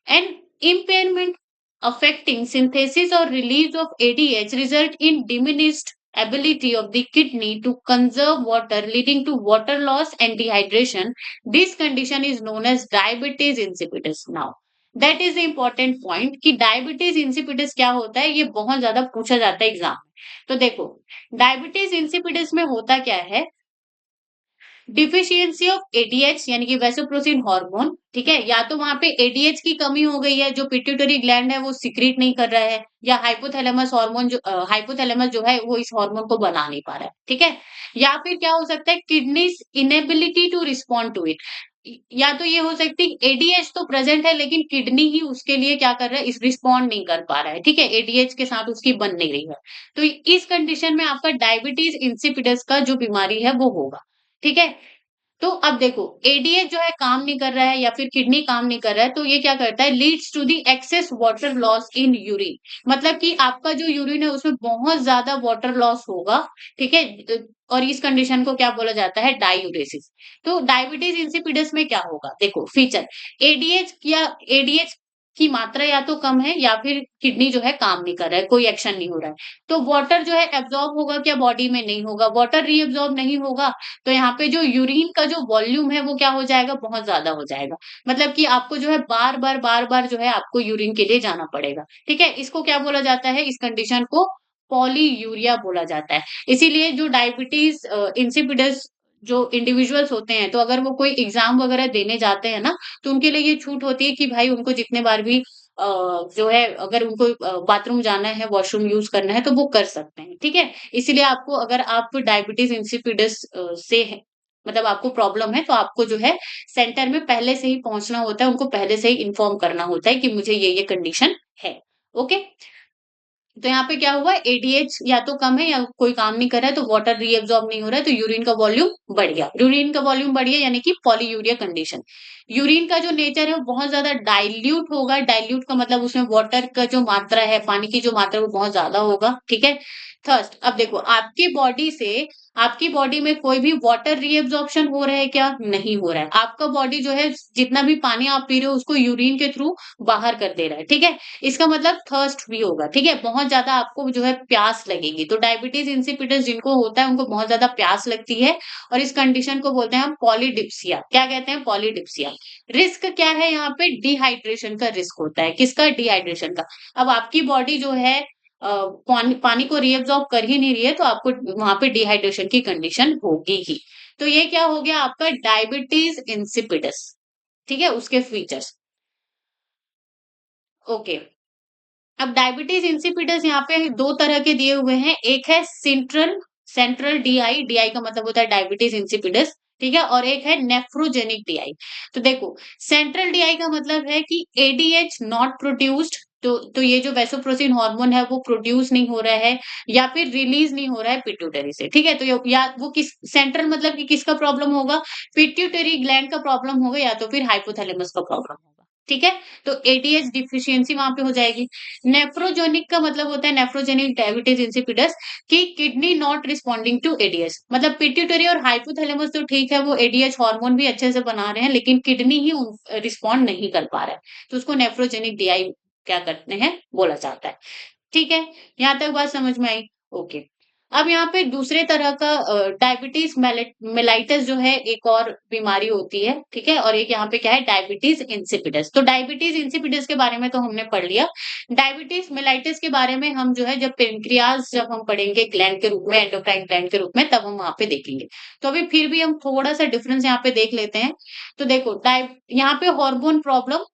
an impairment affecting synthesis or release of ADH result in diminished ability of the kidney to conserve water leading to water loss and dehydration. This condition is known as diabetes insipidus. Now that is the important point कि diabetes insipidus क्या होता है, ये बहुत ज्यादा पूछा जाता है एग्जाम में। तो देखो, डायबिटीज इंसिपिडस में होता क्या है, डिफिशियंसी ऑफ एडीएच यानी कि वैसोप्रेसिन हार्मोन, ठीक है? या तो वहां पे एडीएच की कमी हो गई है, जो पिट्यूटरी ग्लैंड है वो सिक्रीट नहीं कर रहा है, या हाइपोथैलेमस हार्मोन जो हाइपोथैलेमस जो है वो इस हार्मोन को बना नहीं पा रहा है, ठीक है? या फिर क्या हो सकता है, kidneys inability to respond to it. या तो ये हो सकती है एडीएच तो प्रेजेंट है लेकिन किडनी ही उसके लिए क्या कर रहा है, इस रिस्पॉन्ड नहीं कर पा रहा है, ठीक है? एडीएच के साथ उसकी बन नहीं रही है। तो इस कंडीशन में आपका डायबिटीज इंसिपिडस का जो बीमारी है वो होगा, ठीक है? तो अब देखो, एडीएच जो है काम नहीं कर रहा है या फिर किडनी काम नहीं कर रहा है, तो ये क्या करता है, leads to the excess water loss in urine. मतलब कि आपका जो यूरिन है उसमें बहुत ज्यादा वाटर लॉस होगा, ठीक है? और इस कंडीशन को क्या बोला जाता है, डायूरेसिस। तो डायबिटीज इंसिपिडस में क्या होगा, देखो फीचर, एडीएच की मात्रा या तो कम है या फिर किडनी जो है काम नहीं कर रहा है, कोई एक्शन नहीं हो रहा है। तो वाटर जो है एब्जॉर्ब होगा क्या बॉडी में, नहीं होगा। वाटर रीएब्जॉर्ब नहीं होगा तो यहाँ पे जो यूरिन का जो वॉल्यूम है वो क्या हो जाएगा, बहुत ज्यादा हो जाएगा। मतलब कि आपको जो है बार बार जो है आपको यूरिन के लिए जाना पड़ेगा, ठीक है? इसको क्या बोला जाता है, इस कंडीशन को पॉलीयूरिया बोला जाता है। इसीलिए जो डायबिटीज इंसिपिडस जो इंडिविजुअल्स होते हैं, तो अगर वो कोई एग्जाम वगैरह देने जाते हैं ना, तो उनके लिए ये छूट होती है कि भाई उनको जितने बार भी जो है, अगर उनको बाथरूम जाना है, वॉशरूम यूज करना है तो वो कर सकते हैं, ठीक है? इसीलिए आपको, अगर आप डायबिटीज इंसिपिडस से है, मतलब आपको प्रॉब्लम है, तो आपको जो है सेंटर में पहले से ही पहुंचना होता है, उनको पहले से ही इन्फॉर्म करना होता है कि मुझे ये कंडीशन है। ओके, तो यहाँ पे क्या हुआ, एडीएच या तो कम है या कोई काम नहीं कर रहा है, तो वाटर रीअब्सॉर्ब नहीं हो रहा है, तो यूरिन का वॉल्यूम बढ़ गया। यूरिन का वॉल्यूम बढ़ गया यानी कि पॉलीयूरिया कंडीशन। यूरिन का जो नेचर है वो बहुत ज्यादा डाइल्यूट होगा। डाइल्यूट का मतलब उसमें वाटर का जो मात्रा है, पानी की जो मात्रा है वो बहुत ज्यादा होगा, ठीक है? थर्स्ट, अब देखो आपकी बॉडी में कोई भी वाटर रीअब्सॉर्प्शन हो रहा है क्या, नहीं हो रहा है। आपका बॉडी जो है जितना भी पानी आप पी रहे हो उसको यूरिन के थ्रू बाहर कर दे रहा है, ठीक है? इसका मतलब थर्स्ट भी होगा, ठीक है? बहुत ज्यादा आपको जो है प्यास लगेगी। तो डायबिटीज इंसिपिडस जिनको होता है उनको बहुत ज्यादा प्यास लगती है, और इस कंडीशन को बोलते हैं हम पॉलीडिप्सिया। क्या कहते हैं, पॉलीडिप्सिया। रिस्क क्या है यहाँ पे, डिहाइड्रेशन का रिस्क होता है। किसका, डिहाइड्रेशन का। अब आपकी बॉडी जो है पानी को रीअब्सॉर्ब कर ही नहीं रही है, तो आपको वहां पे डिहाइड्रेशन की कंडीशन होगी ही। तो ये क्या हो गया आपका, डायबिटीज इंसिपिडस, ठीक है? उसके फीचर्स। ओके, अब डायबिटीज इंसिपिडस यहाँ पे दो तरह के दिए हुए हैं। एक है सेंट्रल सेंट्रल डीआई, डीआई का मतलब होता है डायबिटीज इंसिपिडस, ठीक है? और एक है नेफ्रोजेनिक डीआई। तो देखो, सेंट्रल डीआई का मतलब है कि एडीएच नॉट प्रोड्यूस्ड, तो ये जो वैसोप्रेसिन हार्मोन है वो प्रोड्यूस नहीं हो रहा है या फिर रिलीज नहीं हो रहा है पिट्यूटरी से, ठीक है? तो या वो किस सेंट्रल मतलब कि किसका प्रॉब्लम होगा, पिट्यूटरी ग्लैंड का प्रॉब्लम होगा या तो फिर हाइपोथैलेमस का प्रॉब्लम होगा, ठीक है? तो एडीएच डिफिशियंसी वहां पे हो जाएगी। नेफ्रोजेनिक का मतलब होता है, नेफ्रोजेनिक डायबिटीज इंसिपिडस, कि kidney not responding to ADH. मतलब पिट्यूटरी और हाइपोथैलेमस तो ठीक है, वो एडीएच हार्मोन भी अच्छे से बना रहे हैं, लेकिन किडनी ही रिस्पॉन्ड नहीं कर पा रहा है, तो उसको नेफ्रोजेनिक डीआई क्या करते हैं, बोला जाता है। ठीक है, यहाँ तक बात समझ में आई। ओके, अब यहाँ पे दूसरे तरह का डायबिटीज मेलाइटस जो है एक और बीमारी होती है, ठीक है? और एक यहाँ पे क्या है, डायबिटीज इंसिपिडस। तो डायबिटीज इंसिपिडस के बारे में तो हमने पढ़ लिया। डायबिटीज मेलाइटस के बारे में हम जो है जब पेनक्रियाज जब हम पढ़ेंगे ग्लैंड के रूप में, एंडोक्राइन ग्लैंड के रूप में, तब हम वहां पे देखेंगे। तो अभी फिर भी हम थोड़ा सा डिफरेंस यहाँ पे देख लेते हैं। तो देखो, यहाँ पे हार्मोन प्रॉब्लम,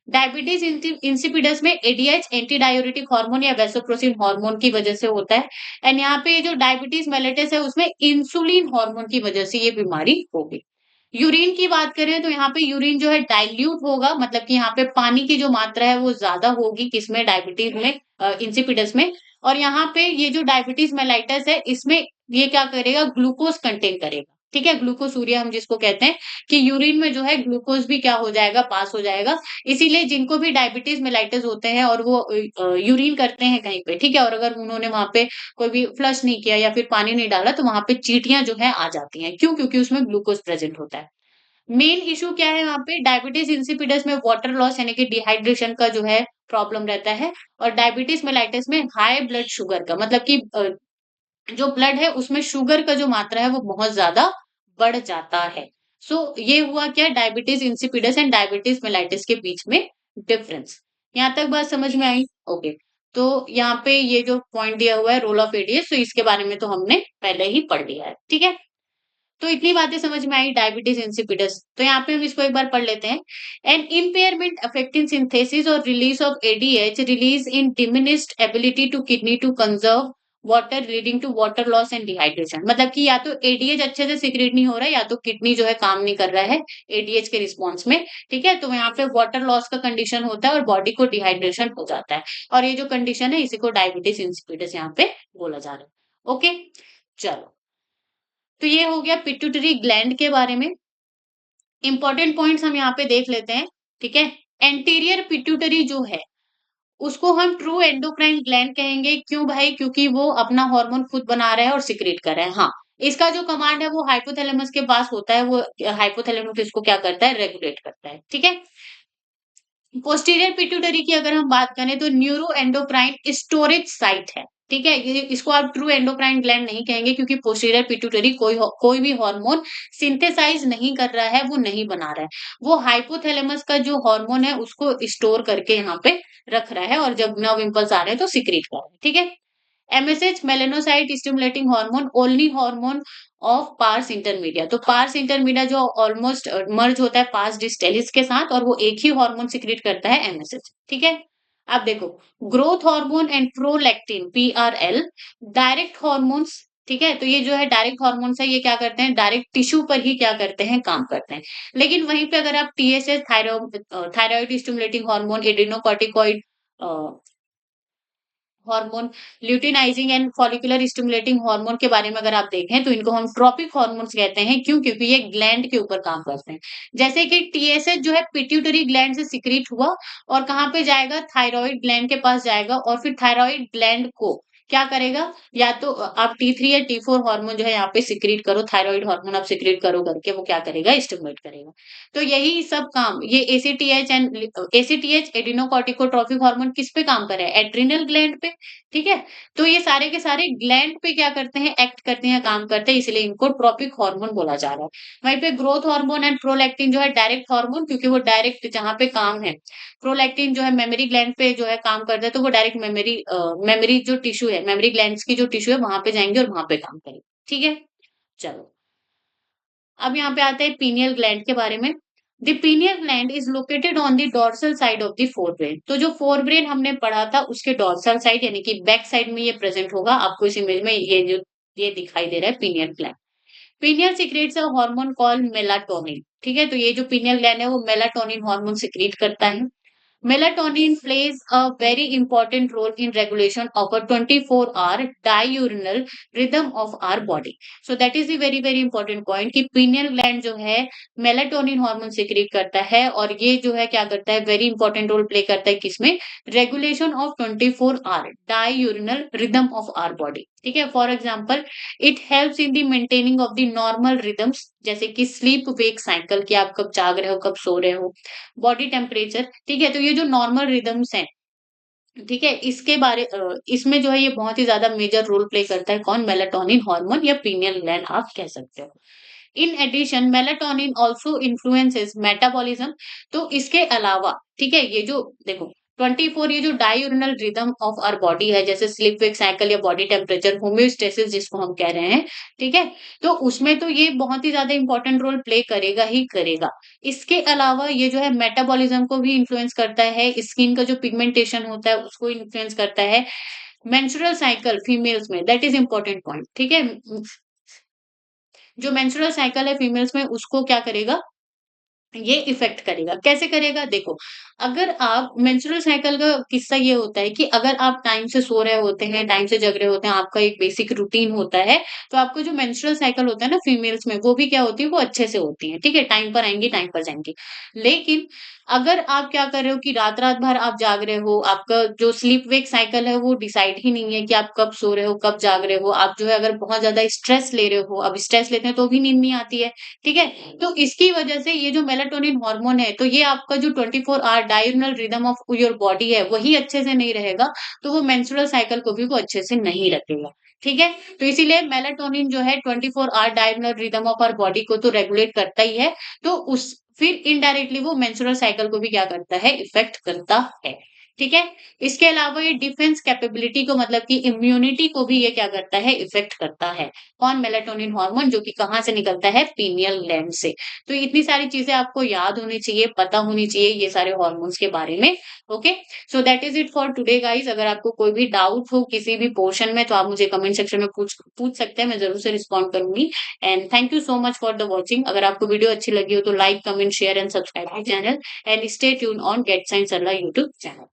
डायबिटीज इंसिपिडस में एडीएच एंटी डाययूरेटिक हार्मोन या वैसोप्रेसिन हार्मोन की वजह से होता है। एंड यहाँ पे ये जो डायबिटीज मेलिटस है उसमें इंसुलिन हार्मोन की वजह से ये बीमारी होगी। यूरिन की बात करें तो यहाँ पे यूरिन जो है डाइल्यूट होगा, मतलब कि यहाँ पे पानी की जो मात्रा है वो ज़्यादा होगी, किसमें, डायबिटीज़ में, इंसिपिडस में। और यहाँ पे ये जो डायबिटीज़ मेलाइटस है, इसमें ये क्या करेगा, ग्लूकोज़ कंटेन करेगा, ठीक है? ग्लूकोसूरिया हम जिसको कहते हैं, कि यूरिन में जो है ग्लूकोज़ भी क्या हो जाएगा, पास हो जाएगा। इसीलिए जिनको भी डायबिटीज़ मेलाइटस होते हैं और वो यूरिन करते हैं कहीं पे, ठीक है? और अगर उन्होंने वहाँ पे कोई भी फ्लश नहीं किया या फिर पानी नहीं डाला, तो वहाँ पे चींटियाँ जो है आ जाती हैं। क्यों? क्योंकि उसमें ग्लूकोज़ प्रेज़ेंट होता है। मेन इश्यू क्या है वहाँ पे, डायबिटीज इंसिपिडस में वाटर लॉस यानी कि डिहाइड्रेशन का जो है प्रॉब्लम रहता है। और डायबिटीज मेलाइटस में हाई ब्लड शुगर का, मतलब कि जो ब्लड है उसमें शुगर का जो मात्रा है वो बहुत ज्यादा बढ़ जाता है। सो ये हुआ क्या, diabetes insipidus and diabetes mellitus के बीच में डिफरेंस। यहाँ तक बात समझ में आई? ओके। तो यहाँ पे ये जो पॉइंट दिया हुआ है रोल ऑफ एडीएस, तो इसके बारे में तो हमने पहले ही पढ़ लिया है, ठीक है? तो इतनी बातें समझ में आई डायबिटीज इंसिपिडस। तो यहाँ पे हम इसको एक बार पढ़ लेते हैं। एन इम्पेयरमेंट अफेक्टिंग सिंथेसिस और release of ADH release in diminished ability to kidney to conserve water leading to water loss and dehydration. मतलब कि या तो एडीएच अच्छे से सिक्रेट नहीं हो रहा है, या तो किडनी जो है काम नहीं कर रहा है एडीएच के रिस्पॉन्स में, ठीक है? तो यहाँ पे वाटर लॉस का कंडीशन होता है और बॉडी को डिहाइड्रेशन हो जाता है। और ये जो कंडीशन है इसी को डायबिटीज इंसिपिडस यहाँ पे बोला जा रहा है। ओके, चलो। तो ये हो गया पिट्यूटरी ग्लैंड के बारे में। इंपॉर्टेंट पॉइंट्स हम यहाँ पे देख लेते हैं, ठीक है? एंटीरियर पिट्यूटरी जो है, उसको हम ट्रू एंडोक्राइन ग्लैंड कहेंगे। क्यों भाई? क्योंकि वो अपना हार्मोन खुद बना रहा है और सिक्रेट कर रहा है। हाँ, इसका जो कमांड है वो हाइपोथैलेमस के पास होता है, वो हाइपोथैलेमस इसको क्या करता है, रेगुलेट करता है, ठीक है? पोस्टीरियर पिट्यूटरी की अगर हम बात करें तो न्यूरो एंडोक्राइन स्टोरेज साइट है, ठीक है? ये इसको आप ट्रू एंडोक्राइन ग्लैंड नहीं कहेंगे, क्योंकि पोस्टीरियर पिट्यूटरी कोई भी हार्मोन सिंथेसाइज नहीं कर रहा है, वो नहीं बना रहा है। वो हाइपोथैलेमस का जो हार्मोन है उसको स्टोर करके यहाँ पे रख रहा है, और जब नर्व इम्पल्स आ रहे हैं तो सिक्रीट कर रहा है, ठीक है? MSH melanocyte stimulating hormone, only hormone of parse intermedia. तो पार्स इंटरमीडिया जो ऑलमोस्ट मर्ज होता है पार्स डिस्टेलिस के साथ, और वो एक ही हार्मोन सिक्रेट करता है, एमएसएच, ठीक है? अब देखो, growth hormone and prolactin PRL direct hormones, ठीक है? तो ये जो है डायरेक्ट हार्मोन्स है, ये क्या करते हैं, डायरेक्ट टिश्यू पर ही क्या करते हैं, काम करते हैं। लेकिन वहीं पे अगर आप TSH, thyroid stimulating hormone, adrenocorticoid hormone, luteinizing and follicular stimulating hormone के बारे में अगर आप देखें तो इनको हम ट्रॉपिक हार्मोन्स कहते हैं। क्यों? क्योंकि ये ग्लैंड के ऊपर काम करते हैं। जैसे कि टीएसएच जो है पिट्यूटरी ग्लैंड से सिक्रीट हुआ और कहाँ पे जाएगा, थायराइड ग्लैंड के पास जाएगा, और फिर थायराइड ग्लैंड को क्या करेगा, या तो आप टी3 या टी4 हार्मोन जो है यहाँ पे सिक्रीट करो, थायराइड हार्मोन आप सिक्रीट करो करके वो क्या करेगा, स्टिमुलेट करेगा। तो यही सब काम ये एसीटीएच एंड एसीटीएच एडिनोकॉर्टिकोट्रोपिक हार्मोन किस पे काम कर रहा है, एड्रिनल ग्लैंड पे, ठीक है? तो ये सारे के सारे ग्लैंड पे क्या करते हैं, एक्ट करते हैं, काम करते हैं, इसलिए इनको ट्रॉपिक हार्मोन बोला जा रहा है। वहीं पे ग्रोथ हार्मोन एंड प्रोलैक्टिन जो है डायरेक्ट हार्मोन, क्योंकि वो डायरेक्ट जहाँ पे काम है, प्रोलैक्टिन जो है मेमोरी ग्लैंड पे जो है काम करता है, तो वो डायरेक्ट मेमोरी जो टिश्यू है, मेमोरी ग्लैंड्स की जो टिश्यू है वहां पे जाएंगे और वहां पे काम करेंगे, ठीक है? चलो, अब यहाँ पे आते हैं पीनियल ग्लैंड के बारे में। The pineal gland is located on the dorsal side of the forebrain. तो जो फोरब्रेन हमने पढ़ा था उसके डॉर्सल साइड यानी कि बैक साइड में ये प्रेजेंट होगा। आपको इस इमेज में ये दिखाई दे रहा है pineal gland. Pineal secretes a hormone called melatonin, ठीक है? तो ये जो पीनियल ग्लैंड है वो मेलाटोनिन हार्मोन सिक्रेट करता है। Melatonin plays a very important role in regulation of a 24-hour diurnal rhythm of our body. So that is the very important point कि pineal gland जो है मेलाटोनिन हार्मोन सिक्रेट करता है, और ये जो है क्या करता है, वेरी इंपॉर्टेंट रोल प्ले करता है किसमें, regulation of 24-hour diurnal rhythm of our body, ठीक है? For example, it helps in the maintaining of the normal rhythms, जैसे कि स्लीप वेक साइकिल, कि आप कब जाग रहे हो, कब सो रहे हो, बॉडी टेम्परेचर, ठीक है? तो ये जो नॉर्मल रिदम्स हैं, ठीक है? इसमें जो है ये बहुत ही ज्यादा मेजर रोल प्ले करता है, कौन, मेलाटोनिन हार्मोन या पीनियल ग्लैंड आप कह सकते हो। In addition melatonin also influences metabolism. तो इसके अलावा, ठीक है, ये जो देखो 24 ये जो डाययूरिनल रिदम ऑफ आवर बॉडी है, जैसे स्लीप वेक साइकिल या बॉडी टेम्परेचर होम्योस्टेसिस जिसको हम कह रहे हैं, ठीक है? तो उसमें तो ये बहुत ही ज्यादा इंपॉर्टेंट रोल प्ले करेगा ही करेगा। इसके अलावा ये जो है मेटाबॉलिज्म को भी इन्फ्लुएंस करता है, स्किन का जो पिगमेंटेशन होता है उसको इन्फ्लुएंस करता है, मेंस्ट्रुअल साइकिल फीमेल्स में, दैट इज इंपॉर्टेंट पॉइंट, ठीक है? जो मेंस्ट्रुअल साइकिल है फीमेल्स में उसको क्या करेगा, ये इफ़ेक्ट करेगा। कैसे करेगा? देखो, अगर आप मेंस्ट्रुअल साइकिल का किस्सा ये होता है कि अगर आप टाइम से सो रहे होते हैं, टाइम से जग रहे होते हैं, आपका एक बेसिक रूटीन होता है, तो आपको जो मेंस्ट्रुअल साइकिल होता है ना फीमेल्स में, वो भी क्या होती है, वो अच्छे से होती है, ठीक है? टाइम पर आएँगी, टाइम पर जाएँगी। लेकिन अगर आप क्या कर रहे हो कि रात-रात भर आप जाग रहे हो, आपका जो स्लीप वेक साइकिल है वो डिसाइड ही नहीं है कि आप कब सो रहे हो, कब जाग रहे हो। आप जो है अगर बहुत ज़्यादा स्ट्रेस ले रहे हो, अब स्ट्रेस लेते हैं तो भी नींद नहीं आती है, ठीक है? तो इसकी वजह से ये जो मेलाटोनिन हार्मोन है, तो ये आपका जो 24 hour diurnal rhythm of your body है, वही अच्छे से नहीं रहेगा, तो वो मेंस्ट्रुअल साइकिल को भी वो अच्छे से नहीं रखेगा, ठीक है? तो इसीलिए मेलाटोनिन जो है 24 hour diurnal rhythm of our body को तो रेगुलेट करता ही है, तो उस फिर इनडायरेक्टली वो मेंस्ट्रुअल साइकिल को भी क्या करता है, इफेक्ट करता है, ठीक है? इसके अलावा ये डिफेंस कैपेबिलिटी को मतलब कि इम्यूनिटी को भी ये क्या करता है, इफेक्ट करता है। कौन? मेलाटोनिन हार्मोन जो कि कहाँ से निकलता है? पीनियल ग्लैंड से। तो इतनी सारी चीज़ें आपको याद होनी चाहिए, पता होनी चाहिए ये सारे हार्मोन्स के बारे में, okay? So that is it for today guys. अगर आपको कोई भी डाउट हो किसी भी पोर्शन में तो आप मुझे कमेंट सेक्शन में पूछ पूछ सकते हैं, मैं ज़रूर से रिस्पॉन्ड करूँगी। And thank you so much for the watching. अगर आपको वीडियो अच्छी लगी हो तो like, comment, share and subscribe my channel and stay tuned on get science Sarla YouTube channel.